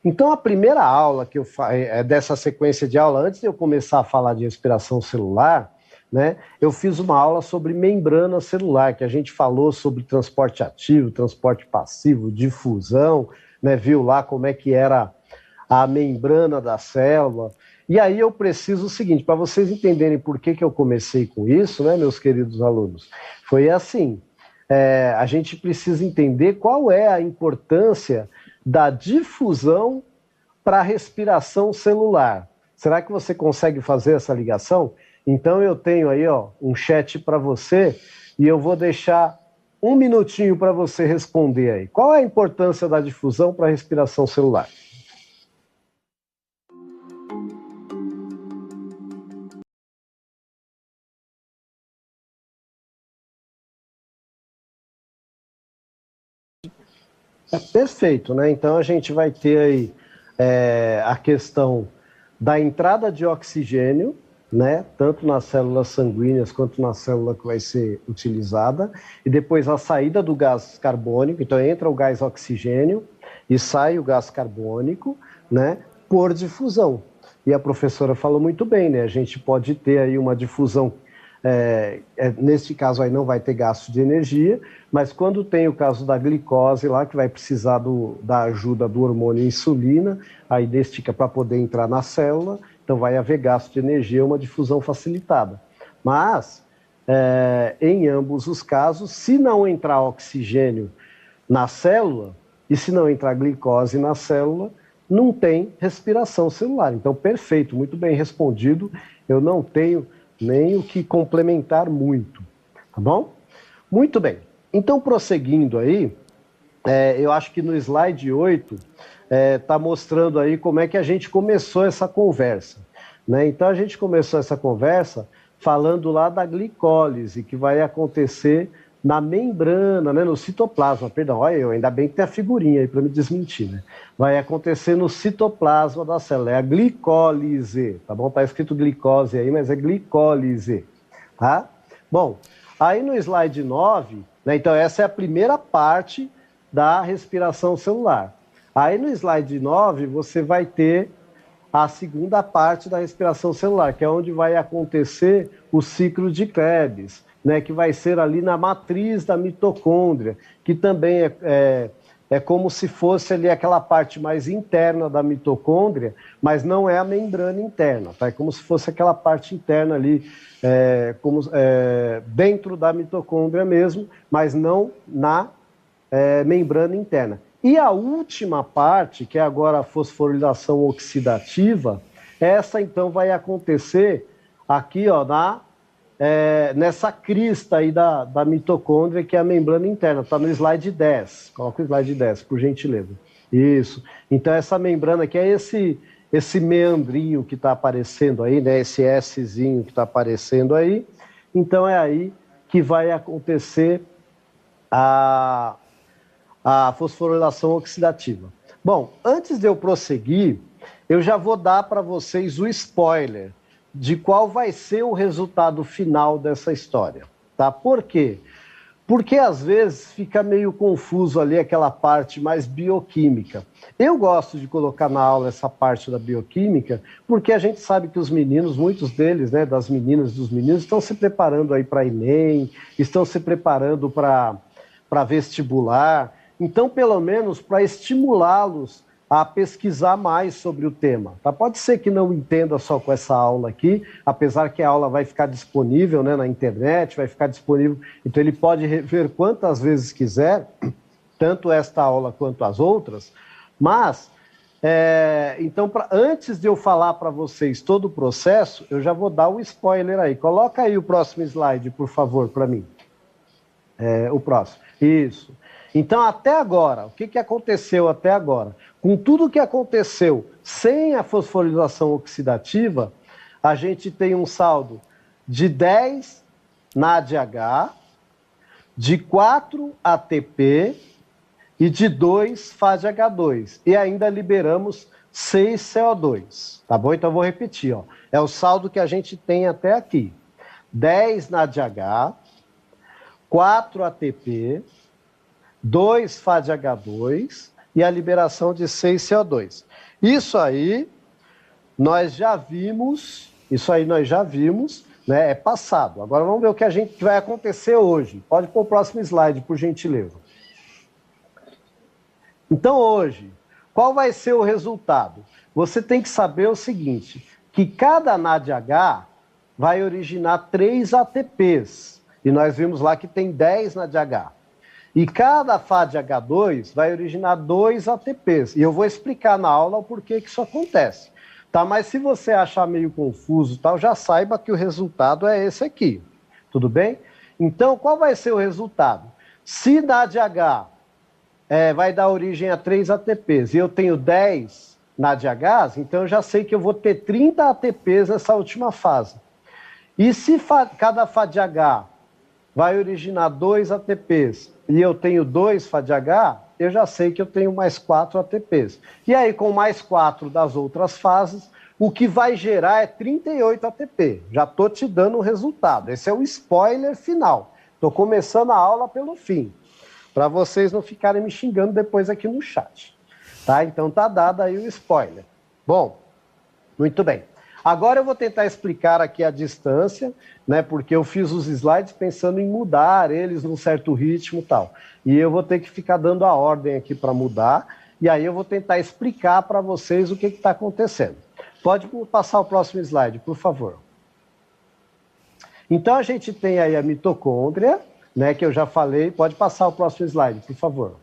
Então, a primeira aula que eu dessa sequência de aula, antes de eu começar a falar de respiração celular, né, eu fiz uma aula sobre membrana celular, que a gente falou sobre transporte ativo, transporte passivo, difusão, né, viu lá como é que era a membrana da célula. E aí eu preciso o seguinte, para vocês entenderem por que eu comecei com isso, né, meus queridos alunos, foi assim, a gente precisa entender qual é a importância da difusão para a respiração celular. Será que você consegue fazer essa ligação? Então eu tenho aí um chat para você e eu vou deixar 1 minutinho para você responder aí. Qual é a importância da difusão para a respiração celular? Perfeito, né? Então a gente vai ter aí a questão da entrada de oxigênio, né? Tanto nas células sanguíneas quanto na célula que vai ser utilizada, e depois a saída do gás carbônico, então entra o gás oxigênio e sai o gás carbônico, né? Por difusão. E a professora falou muito bem, né? A gente pode ter aí uma difusão. Neste caso aí não vai ter gasto de energia, mas quando tem o caso da glicose lá, que vai precisar da ajuda do hormônio insulina, aí destica para poder entrar na célula, então vai haver gasto de energia, uma difusão facilitada. Mas, em ambos os casos, se não entrar oxigênio na célula, e se não entrar glicose na célula, não tem respiração celular. Então, perfeito, muito bem respondido, eu não tenho nem o que complementar muito, tá bom? Muito bem, então prosseguindo aí, eu acho que no slide 8 está mostrando aí como é que a gente começou essa conversa, né? Então a gente começou essa conversa falando lá da glicólise, que vai acontecer na membrana, né, no citoplasma, perdão, olha, ainda bem que tem a figurinha aí para me desmentir, né? Vai acontecer no citoplasma da célula, é a glicólise, tá bom? Tá escrito glicose aí, mas é glicólise, tá? Bom, aí no slide 9, né, então essa é a primeira parte da respiração celular. Aí no slide 9, você vai ter a segunda parte da respiração celular, que é onde vai acontecer o ciclo de Krebs, né, que vai ser ali na matriz da mitocôndria, que também é como se fosse ali aquela parte mais interna da mitocôndria, mas não é a membrana interna, tá? É como se fosse aquela parte interna ali, dentro da mitocôndria mesmo, mas não na membrana interna. E a última parte, que é agora a fosforilação oxidativa, essa então vai acontecer aqui, nessa crista aí da mitocôndria, que é a membrana interna, está no slide 10. Coloca o slide 10, por gentileza. Isso. Então, essa membrana aqui é esse meandrinho que está aparecendo aí, né? Esse Szinho que está aparecendo aí. Então, é aí que vai acontecer a fosforilação oxidativa. Bom, antes de eu prosseguir, eu já vou dar para vocês o spoiler de qual vai ser o resultado final dessa história, tá? Por quê? Porque às vezes fica meio confuso ali aquela parte mais bioquímica. Eu gosto de colocar na aula essa parte da bioquímica, porque a gente sabe que os meninos, muitos deles, né, das meninas e dos meninos, estão se preparando aí para Enem, estão se preparando para vestibular, então pelo menos para estimulá-los a pesquisar mais sobre o tema. Tá? Pode ser que não entenda só com essa aula aqui, apesar que a aula vai ficar disponível, né, na internet, vai ficar disponível, então ele pode rever quantas vezes quiser, tanto esta aula quanto as outras, mas, então, antes de eu falar para vocês todo o processo, eu já vou dar um spoiler aí. Coloca aí o próximo slide, por favor, para mim. O próximo. Isso. Então, até agora, o que aconteceu até agora? Com tudo que aconteceu sem a fosforilação oxidativa, a gente tem um saldo de 10 NADH, de 4 ATP e de 2 FADH2. E ainda liberamos 6 CO2. Tá bom? Então, eu vou repetir. É o saldo que a gente tem até aqui. 10 NADH, 4 ATP, 2 FADH2 e a liberação de 6CO2. Isso aí nós já vimos, né? É passado. Agora vamos ver o que vai acontecer hoje. Pode pôr o próximo slide, por gentileza. Então hoje, qual vai ser o resultado? Você tem que saber o seguinte, que cada NADH vai originar 3 ATPs. E nós vimos lá que tem 10 NADH. E cada FADH2 vai originar 2 ATPs. E eu vou explicar na aula o porquê que isso acontece. Tá? Mas se você achar meio confuso, tal, já saiba que o resultado é esse aqui. Tudo bem? Então, qual vai ser o resultado? Se NADH vai dar origem a 3 ATPs e eu tenho 10 NADHs, então eu já sei que eu vou ter 30 ATPs nessa última fase. E se cada FADH vai originar 2 ATPs e eu tenho 2 FADH, eu já sei que eu tenho mais 4 ATPs. E aí, com mais 4 das outras fases, o que vai gerar é 38 ATP. Já estou te dando o resultado. Esse é o spoiler final. Estou começando a aula pelo fim, para vocês não ficarem me xingando depois aqui no chat. Tá? Então tá dado aí o spoiler. Bom, muito bem. Agora eu vou tentar explicar aqui a distância, né, porque eu fiz os slides pensando em mudar eles num certo ritmo e tal. E eu vou ter que ficar dando a ordem aqui para mudar, e aí eu vou tentar explicar para vocês o que está acontecendo. Pode passar o próximo slide, por favor. Então a gente tem aí a mitocôndria, né, que eu já falei. Pode passar o próximo slide, por favor.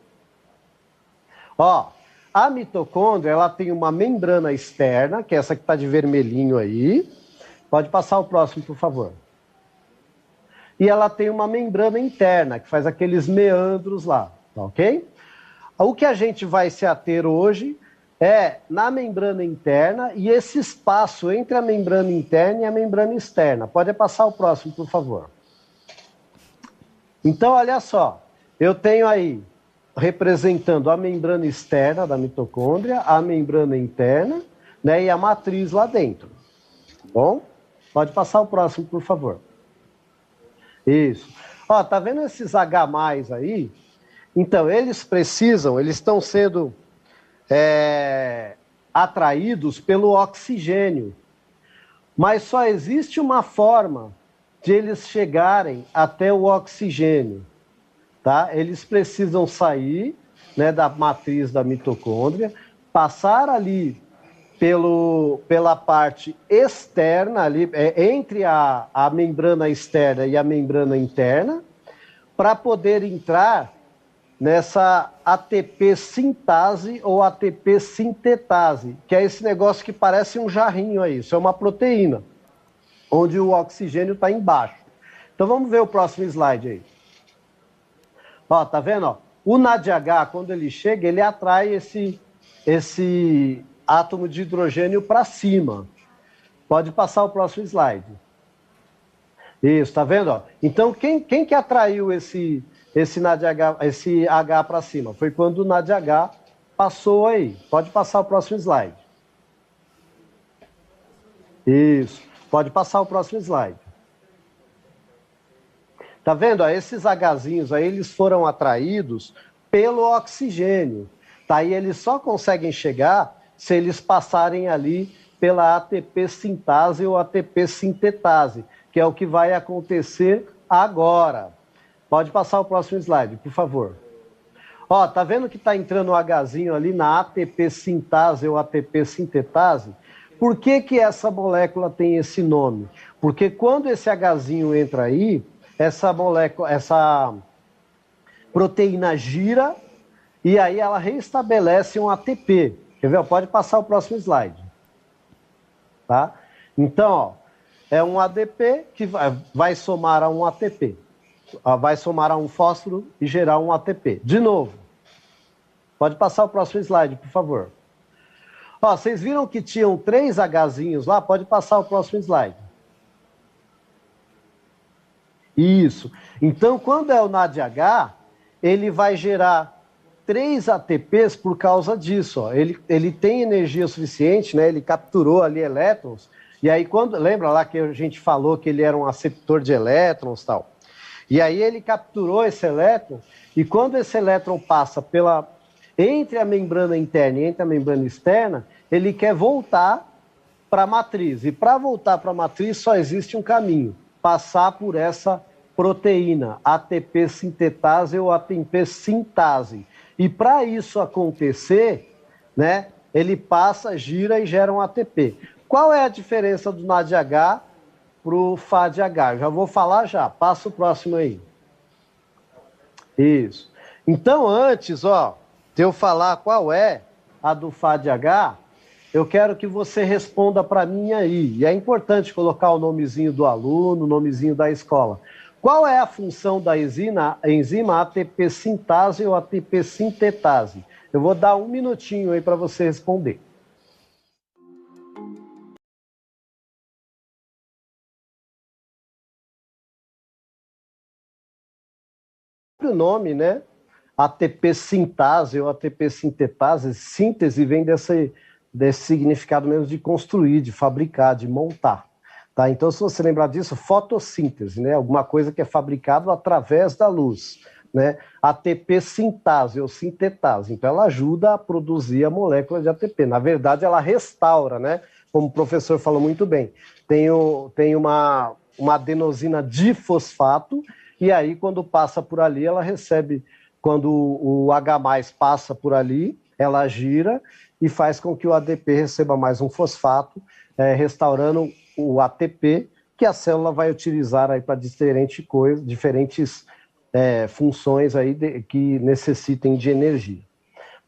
Ó, a mitocôndria, ela tem uma membrana externa, que é essa que está de vermelhinho aí. Pode passar o próximo, por favor. E ela tem uma membrana interna, que faz aqueles meandros lá, tá ok? O que a gente vai se ater hoje é na membrana interna e esse espaço entre a membrana interna e a membrana externa. Pode passar o próximo, por favor. Então, olha só, eu tenho aí, representando a membrana externa da mitocôndria, a membrana interna, né, e a matriz lá dentro. Tá bom? Pode passar o próximo, por favor. Isso. Ó, tá vendo esses H+ aí? Então, eles estão sendo atraídos pelo oxigênio. Mas só existe uma forma de eles chegarem até o oxigênio. Tá? Eles precisam sair, né, da matriz da mitocôndria, passar ali pela parte externa, ali, entre a membrana externa e a membrana interna, para poder entrar nessa ATP sintase ou ATP sintetase, que é esse negócio que parece um jarrinho aí. Isso é uma proteína, onde o oxigênio está embaixo. Então vamos ver o próximo slide aí. Ó, tá vendo? Ó? O NADH, quando ele chega, ele atrai esse átomo de hidrogênio para cima. Pode passar o próximo slide. Isso, tá vendo? Ó? Então, quem que atraiu esse NADH, esse H para cima? Foi quando o NADH passou aí. Pode passar o próximo slide. Isso. Pode passar o próximo slide. Tá vendo? Ó, esses Hzinhos aí, eles foram atraídos pelo oxigênio. Tá? E eles só conseguem chegar se eles passarem ali pela ATP sintase ou ATP sintetase, que é o que vai acontecer agora. Pode passar o próximo slide, por favor. Ó, tá vendo que tá entrando o Hzinho ali na ATP sintase ou ATP sintetase? Por que que essa molécula tem esse nome? Porque quando esse Hzinho entra aí, essa molécula, essa proteína gira e aí ela reestabelece um ATP. Quer ver? Pode passar o próximo slide. Tá? Então, ó, é um ADP que vai somar a um ATP. Vai somar a um fósforo e gerar um ATP. De novo. Pode passar o próximo slide, por favor. Ó, vocês viram que tinham 3 Hzinhos lá? Pode passar o próximo slide. Isso. Então, quando é o NADH, ele vai gerar 3 ATPs por causa disso. Ó. Ele tem energia suficiente, né? Ele capturou ali elétrons. E aí, lembra lá que a gente falou que ele era um aceptor de elétrons e tal? E aí ele capturou esse elétron, e quando esse elétron passa entre a membrana interna e entre a membrana externa, ele quer voltar para a matriz. E para voltar para a matriz só existe um caminho, passar por essa proteína, ATP sintetase ou ATP sintase. E para isso acontecer, né, ele passa, gira e gera um ATP. Qual é a diferença do NADH para o FADH? Já vou falar já, passa o próximo aí. Isso. Então, antes, de eu falar qual é a do FADH, eu quero que você responda para mim aí. E é importante colocar o nomezinho do aluno, o nomezinho da escola. Qual é a função da enzima ATP sintase ou ATP sintetase? Eu vou dar um minutinho aí para você responder. O nome, né? ATP sintase ou ATP sintetase, síntese vem desse significado mesmo de construir, de fabricar, de montar. Tá? Então, se você lembrar disso, fotossíntese, né? Alguma coisa que é fabricado através da luz. Né? ATP sintase ou sintetase. Então, ela ajuda a produzir a molécula de ATP. Na verdade, ela restaura, né? Como o professor falou muito bem. Tem uma adenosina difosfato, e aí, quando passa por ali, ela recebe, quando o H+, passa por ali, ela gira e faz com que o ADP receba mais um fosfato, restaurando o ATP, que a célula vai utilizar aí para diferentes funções aí que necessitem de energia.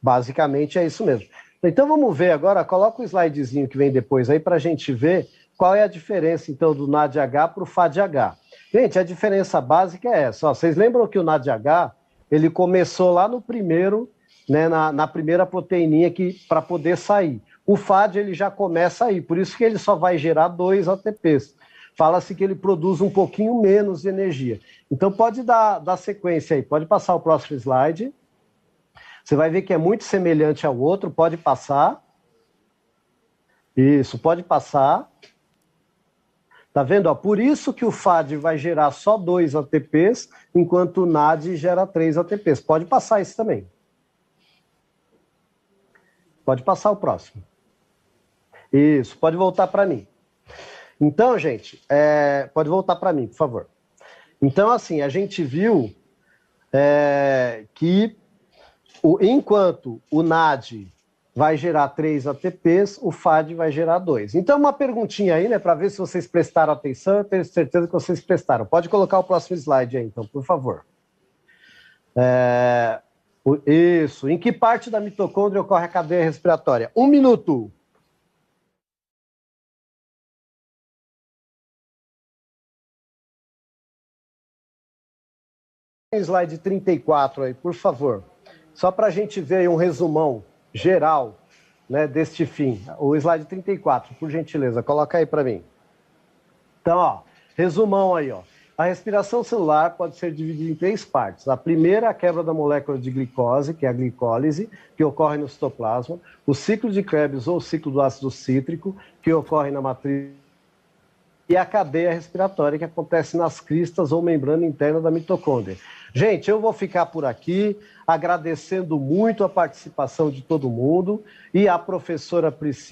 Basicamente é isso mesmo. Então vamos ver agora, coloca o slidezinho que vem depois aí para a gente ver qual é a diferença então do NADH para o FADH. Gente, a diferença básica é essa. Vocês lembram que o NADH, ele começou lá no primeiro, né, na primeira proteininha para poder sair. O FAD ele já começa aí, por isso que ele só vai gerar 2 ATPs. Fala-se que ele produz um pouquinho menos de energia. Então pode dar sequência aí, pode passar o próximo slide. Você vai ver que é muito semelhante ao outro, pode passar. Isso, pode passar. Tá vendo? Por isso que o FAD vai gerar só 2 ATPs, enquanto o NAD gera 3 ATPs. Pode passar isso também. Pode passar o próximo. Isso, pode voltar para mim. Então, gente, pode voltar para mim, por favor. Então, assim, a gente viu que enquanto o NAD vai gerar 3 ATPs, o FAD vai gerar 2. Então, uma perguntinha aí, né, para ver se vocês prestaram atenção, eu tenho certeza que vocês prestaram. Pode colocar o próximo slide aí, então, por favor. Isso. Em que parte da mitocôndria ocorre a cadeia respiratória? 1 minuto. Slide 34 aí, por favor. Só para a gente ver aí um resumão geral, né, deste fim. O slide 34, por gentileza, coloca aí para mim. Então, resumão aí, A respiração celular pode ser dividida em 3 partes. A primeira é a quebra da molécula de glicose, que é a glicólise, que ocorre no citoplasma. O ciclo de Krebs ou o ciclo do ácido cítrico, que ocorre na matriz. E a cadeia respiratória, que acontece nas cristas ou membrana interna da mitocôndria. Gente, eu vou ficar por aqui, agradecendo muito a participação de todo mundo, e a professora Priscila.